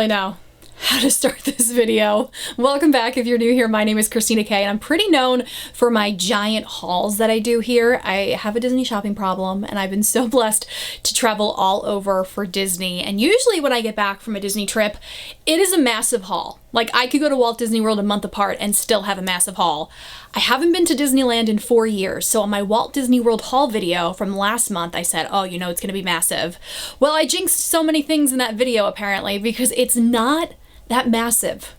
really know how to start this video. Welcome back if you're new here. My name is Christina K, and I'm pretty known for my giant hauls that I do here. I have a Disney shopping problem, and I've been so blessed to travel all over for Disney. And usually when I get back from a Disney trip, it is a massive haul. Like, I could go to Walt Disney World a month apart and still have a massive haul. I haven't been to Disneyland in 4 years, so on my Walt Disney World haul video from last month, I said, oh, you know it's gonna be massive. Well, I jinxed so many things in that video apparently, because it's not that massive.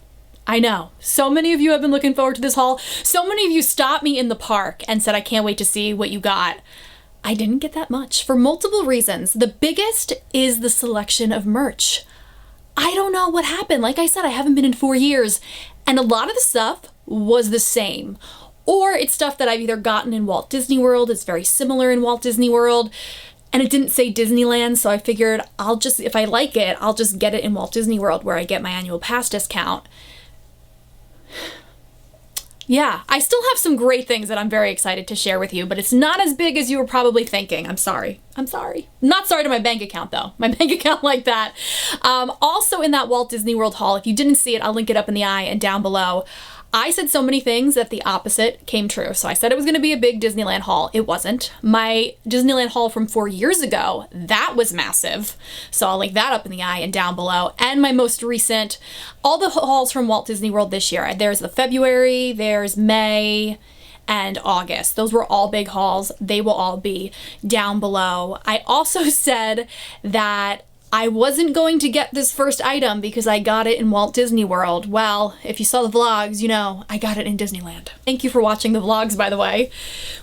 I know. So many of you have been looking forward to this haul. So many of you stopped me in the park and said, I can't wait to see what you got. I didn't get that much for multiple reasons. The biggest is the selection of merch. I don't know what happened. Like I said, I haven't been in 4 years, and a lot of the stuff was the same. Or it's stuff that I've either gotten in Walt Disney World, it's very similar in Walt Disney World, and it didn't say Disneyland, so I figured if I like it, I'll just get it in Walt Disney World where I get my annual pass discount. Yeah, I still have some great things that I'm very excited to share with you, but it's not as big as you were probably thinking. I'm sorry. I'm sorry. Not sorry to my bank account though. My bank account like that. Also in that Walt Disney World haul, if you didn't see it, I'll link it up in the eye and down below. I said so many things that the opposite came true. So I said it was going to be a big Disneyland haul. It wasn't. My Disneyland haul from 4 years ago, that was massive. So I'll link that up in the eye and down below. And my most recent, all the hauls from Walt Disney World this year. There's the February, there's May, and August. Those were all big hauls. They will all be down below. I also said that I wasn't going to get this first item because I got it in Walt Disney World. Well, if you saw the vlogs, you know I got it in Disneyland. Thank you for watching the vlogs, by the way.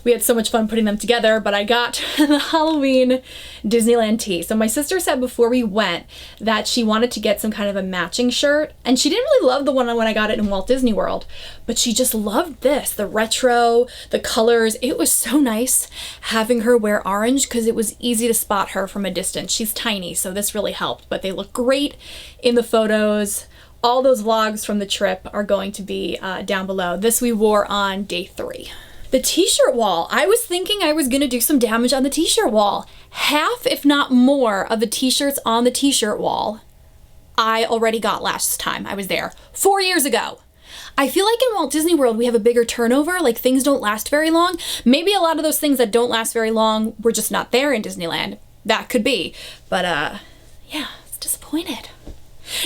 We had so much fun putting them together, but I got the Halloween Disneyland tee. So my sister said before we went that she wanted to get some kind of a matching shirt, and she didn't really love the one when I got it in Walt Disney World, but she just loved this, the retro, the colors. It was so nice having her wear orange because it was easy to spot her from a distance. She's tiny, so this really helped, but they look great in the photos. All those vlogs from the trip are going to be down below. This we wore on day 3. The t-shirt wall. I was thinking I was gonna do some damage on the t-shirt wall. Half, if not more, of the t-shirts on the t-shirt wall I already got last time I was there, 4 years ago. I feel like in Walt Disney World we have a bigger turnover, like things don't last very long. Maybe a lot of those things that don't last very long were just not there in Disneyland. That could be, but yeah, it's disappointed.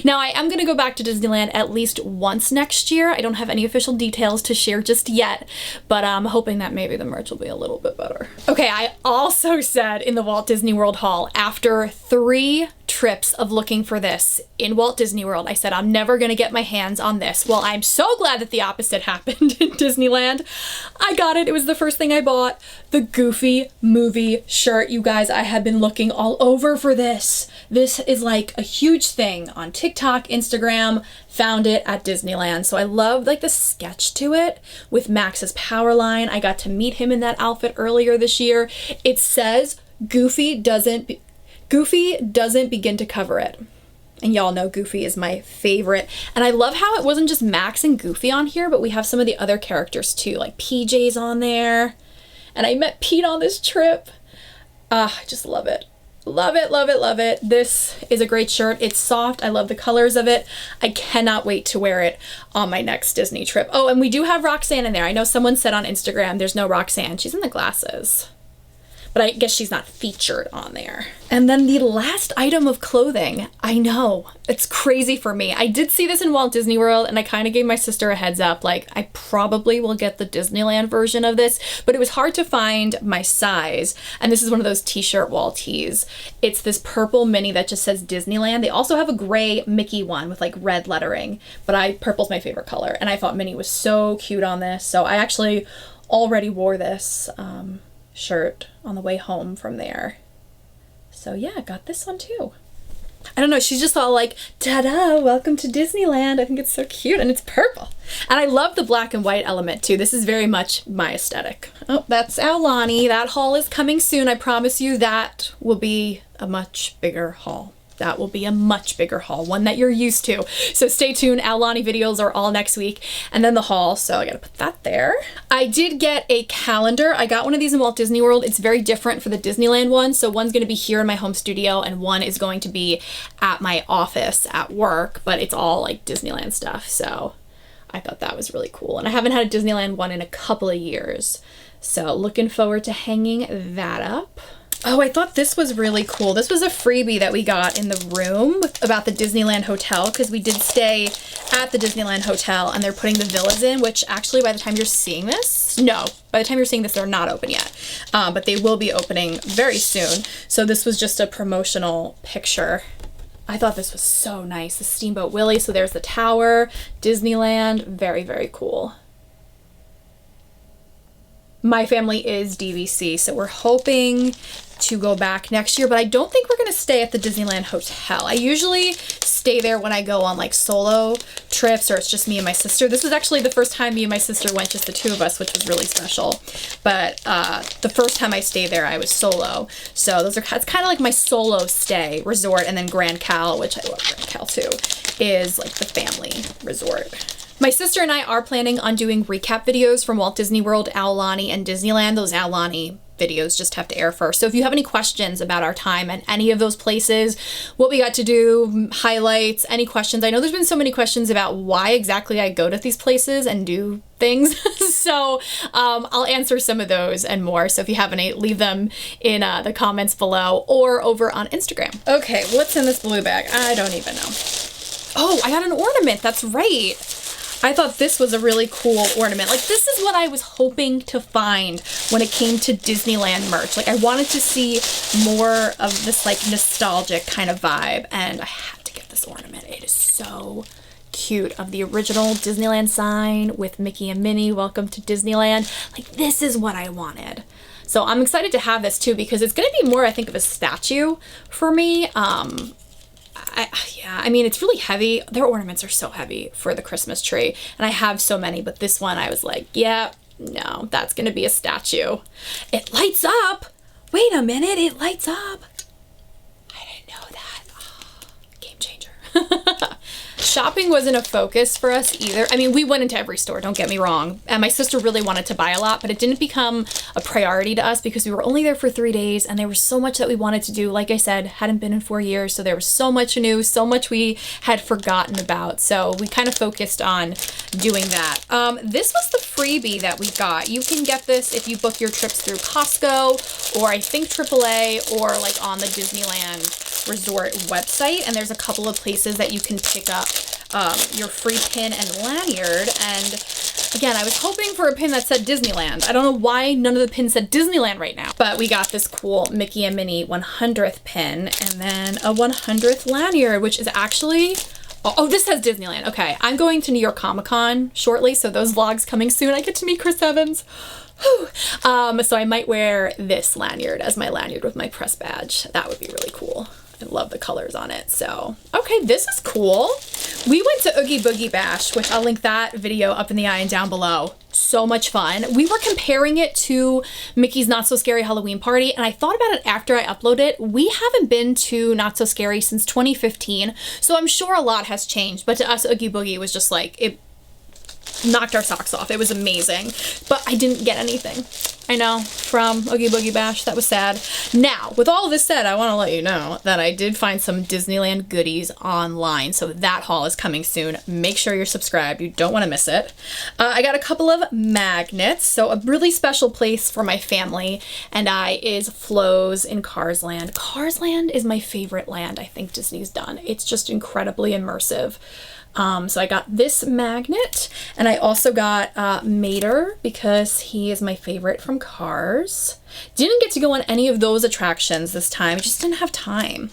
Now I am gonna go back to Disneyland at least once next year. I don't have any official details to share just yet, but I'm hoping that maybe the merch will be a little bit better. Okay, I also said in the Walt Disney World haul, after 3 trips of looking for this in Walt Disney World, I said I'm never gonna get my hands on this. Well, I'm so glad that the opposite happened in Disneyland. I got it. It was the first thing I bought. The Goofy movie shirt. You guys, I have been looking all over for this. This is like a huge thing on TikTok, Instagram. Found it at Disneyland. So I love like the sketch to it with Max's power line. I got to meet him in that outfit earlier this year. It says Goofy doesn't begin to cover it. And y'all know Goofy is my favorite. And I love how it wasn't just Max and Goofy on here, but we have some of the other characters too, like PJ's on there. And I met Pete on this trip. I just love it. Love it, love it, love it. This is a great shirt. It's soft. I love the colors of it. I cannot wait to wear it on my next Disney trip. Oh, and we do have Roxanne in there. I know someone said on Instagram there's no Roxanne. She's in the glasses, but I guess she's not featured on there. And then the last item of clothing, I know, it's crazy for me. I did see this in Walt Disney World, and I kind of gave my sister a heads up, like I probably will get the Disneyland version of this, but it was hard to find my size. And this is one of those t-shirt wall tees. It's this purple mini that just says Disneyland. They also have a gray Mickey one with like red lettering, but purple's my favorite color. And I thought Minnie was so cute on this. So I actually already wore this shirt on the way home from there. So yeah, I got this one too. I don't know, she's just all like, ta-da, welcome to Disneyland. I think it's so cute, and it's purple. And I love the black and white element too. This is very much my aesthetic. Oh, that's Aulani. That haul is coming soon. I promise you that will be a much bigger haul. that will be a much bigger haul, one that you're used to. So stay tuned. Aulani videos are all next week, and then the haul. So I gotta put that there. I did get a calendar. I got one of these in Walt Disney World. It's very different for the Disneyland one. So one's gonna be here in my home studio, and one is going to be at my office at work, but it's all like Disneyland stuff. So I thought that was really cool. And I haven't had a Disneyland one in a couple of years. So looking forward to hanging that up. Oh, I thought this was really cool. This was a freebie that we got in the room about the Disneyland Hotel, because we did stay at the Disneyland Hotel and they're putting the villas in, which actually by the time you're seeing this, no, by the time you're seeing this, they're not open yet, but they will be opening very soon. So this was just a promotional picture. I thought this was so nice. The Steamboat Willie. So there's the tower, Disneyland, very, very cool. My family is DVC, so we're hoping to go back next year, but I don't think we're gonna stay at the Disneyland Hotel. I usually stay there when I go on like solo trips, or it's just me and my sister. This was actually the first time me and my sister went, just the two of us, which was really special. But the first time I stayed there, I was solo. So those are, it's kind of like my solo stay resort, and then Grand Cal, which I love Grand Cal too, is like the family resort. My sister and I are planning on doing recap videos from Walt Disney World, Aulani, and Disneyland. Those Aulani videos just have to air first. So if you have any questions about our time at any of those places, what we got to do, highlights, any questions. I know there's been so many questions about why exactly I go to these places and do things. So I'll answer some of those and more. So if you have any, leave them in the comments below or over on Instagram. Okay, what's in this blue bag? I don't even know. Oh, I got an ornament. That's right. I thought this was a really cool ornament. Like, this is what I was hoping to find when it came to Disneyland merch. Like, I wanted to see more of this like nostalgic kind of vibe, and I had to get this ornament. It is so cute, of the original Disneyland sign with Mickey and Minnie, welcome to Disneyland. Like, this is what I wanted. So I'm excited to have this too, because it's gonna be more, I think, of a statue for me. Yeah, I mean, it's really heavy. Their ornaments are so heavy for the Christmas tree, and I have so many, but this one I was like, yeah, no, that's gonna be a statue. It lights up. Wait a minute, it lights up. I didn't know that. Oh, game changer. Shopping wasn't a focus for us either. I mean, we went into every store, don't get me wrong. And my sister really wanted to buy a lot, but it didn't become a priority to us because we were only there for 3 days and there was so much that we wanted to do. Like I said, hadn't been in 4 years, so there was so much new, so much we had forgotten about. So we kind of focused on doing that. This was the freebie that we got. You can get this if you book your trips through Costco, or I think AAA, or like on the Disneyland Resort website, and there's a couple of places that you can pick up your free pin and lanyard. And again, I was hoping for a pin that said Disneyland. I don't know why none of the pins said Disneyland right now, but we got this cool Mickey and Minnie 100th pin, and then a 100th lanyard, which is actually, oh, this says Disneyland. Okay, I'm going to New York Comic Con shortly, so those vlogs coming soon. I get to meet Chris Evans. So I might wear this lanyard as my lanyard with my press badge. That would be really cool. I love the colors on it. So, okay, this is cool. We went to Oogie Boogie Bash, which I'll link that video up in the eye and down below. So much fun. We were comparing it to Mickey's Not So Scary Halloween Party, and I thought about it after I uploaded it. We haven't been to Not So Scary since 2015, so I'm sure a lot has changed, but to us, Oogie Boogie was just like, it knocked our socks off. It was amazing, but I didn't get anything. I know, from Oogie Boogie Bash. That was sad. Now, with all of this said, I want to let you know that I did find some Disneyland goodies online, so that haul is coming soon. Make sure you're subscribed. You don't want to miss it. I got a couple of magnets. So a really special place for my family and I is Flo's in Cars Land. Cars Land is my favorite land I think Disney's done. It's just incredibly immersive. So I got this magnet, and I also got Mater because he is my favorite from Cars. Didn't get to go on any of those attractions this time, just didn't have time.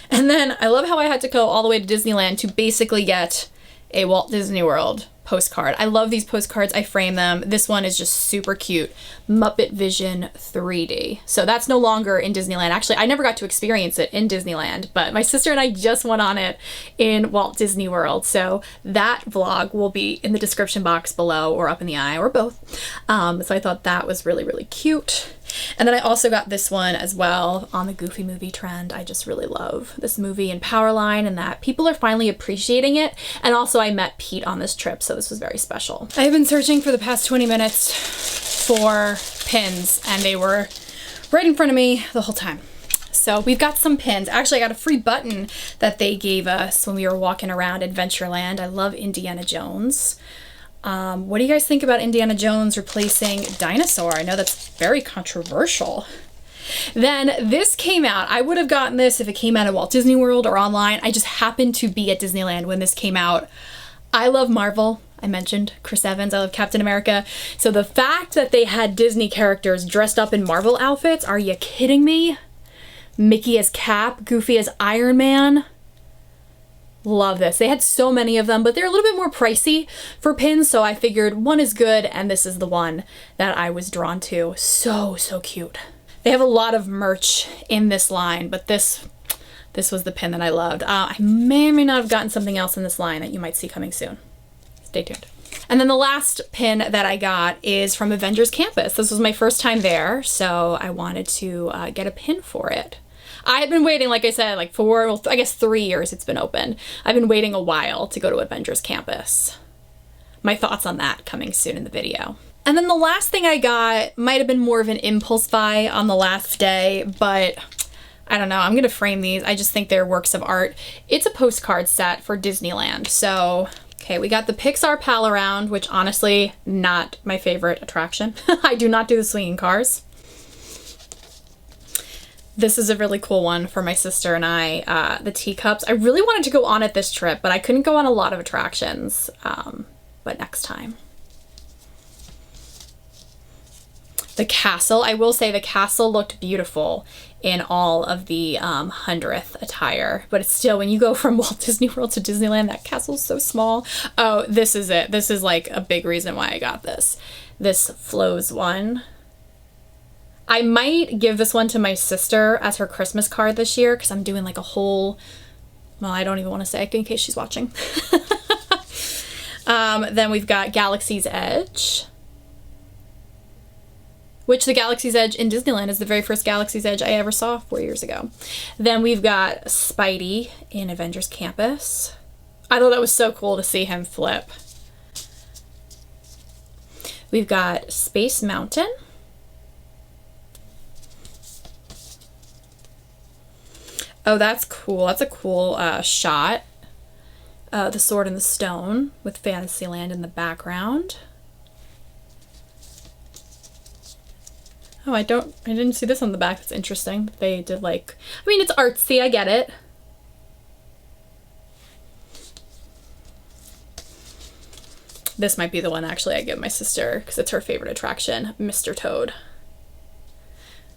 And then I love how I had to go all the way to Disneyland to basically get a Walt Disney World postcard. I love these postcards. I frame them. This one is just super cute. Muppet Vision 3D. So that's no longer in Disneyland. Actually, I never got to experience it in Disneyland, but my sister and I just went on it in Walt Disney World. So that vlog will be in the description box below or up in the eye or both. So I thought that was really, really cute. And then I also got this one as well on the Goofy movie trend. I just really love this movie and Powerline, and that people are finally appreciating it. And also I met Pete on this trip, so this was very special. I've been searching for the past 20 minutes for pins, and they were right in front of me the whole time. So we've got some pins. Actually, I got a free button that they gave us when we were walking around Adventureland. I love Indiana Jones. What do you guys think about Indiana Jones replacing Dinosaur? I know that's very controversial. Then this came out. I would have gotten this if it came out at Walt Disney World or online. I just happened to be at Disneyland when this came out. I love Marvel. I mentioned Chris Evans. I love Captain America. So the fact that they had Disney characters dressed up in Marvel outfits, are you kidding me? Mickey as Cap, Goofy as Iron Man. Love this. They had so many of them, but they're a little bit more pricey for pins, so I figured one is good, and this is the one that I was drawn to. So cute. They have a lot of merch in this line, but this was the pin that I loved. I may or may not have gotten something else in this line that you might see coming soon. Stay tuned. And then the last pin that I got is from Avengers Campus. This was my first time there, so I wanted to get a pin for it. I had been waiting, like I said, like I guess 3 years it's been open. I've been waiting a while to go to Avengers Campus. My thoughts on that coming soon in the video. And then the last thing I got might have been more of an impulse buy on the last day, but I don't know. I'm going to frame these. I just think they're works of art. It's a postcard set for Disneyland. So, okay, we got the Pixar Pal Around, which honestly, not my favorite attraction. I do not do the swinging cars. This is a really cool one for my sister and I, the teacups. I really wanted to go on it this trip, but I couldn't go on a lot of attractions, but next time. The castle, I will say the castle looked beautiful in all of the 100th attire, but it's still, when you go from Walt Disney World to Disneyland, that castle's so small. Oh, this is it. This is like a big reason why I got this. This flows one. I might give this one to my sister as her Christmas card this year, because I'm doing like a whole, well, I don't even want to say it in case she's watching. Then we've got Galaxy's Edge, which the Galaxy's Edge in Disneyland is the very first Galaxy's Edge I ever saw 4 years ago. Then we've got Spidey in Avengers Campus. I thought that was so cool to see him flip. We've got Space Mountain. Oh, that's cool. That's a cool shot. The Sword in the Stone with Fantasyland in the background. Oh, I didn't see this on the back. That's interesting. They did like, I mean, it's artsy, I get it. This might be the one actually I give my sister because it's her favorite attraction, Mr. Toad.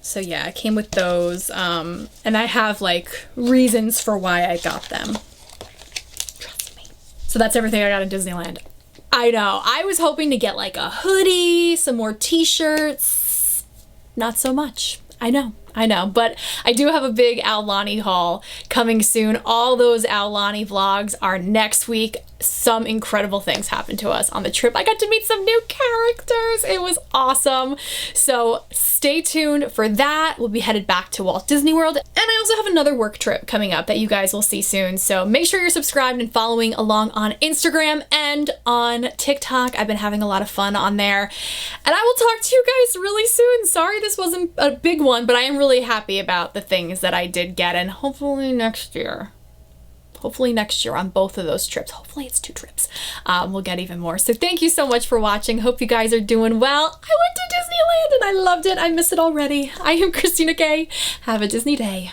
So yeah, it came with those, and I have like reasons for why I got them. Trust me. So that's everything I got in Disneyland. I know, I was hoping to get like a hoodie, some more t-shirts. Not so much. I know, but I do have a big Aulani haul coming soon. All those Aulani vlogs are next week. Some incredible things happened to us on the trip. I got to meet some new characters. It was awesome. So stay tuned for that. We'll be headed back to Walt Disney World. And I also have another work trip coming up that you guys will see soon. So make sure you're subscribed and following along on Instagram and on TikTok. I've been having a lot of fun on there. And I will talk to you guys really soon. Sorry this wasn't a big one, but I am really happy about the things that I did get, and hopefully next year on both of those trips, hopefully it's 2 trips, we'll get even more. So thank you so much for watching. Hope you guys are doing well. I went to Disneyland and I loved it. I miss it already. I am Christina Kay. Have a Disney day.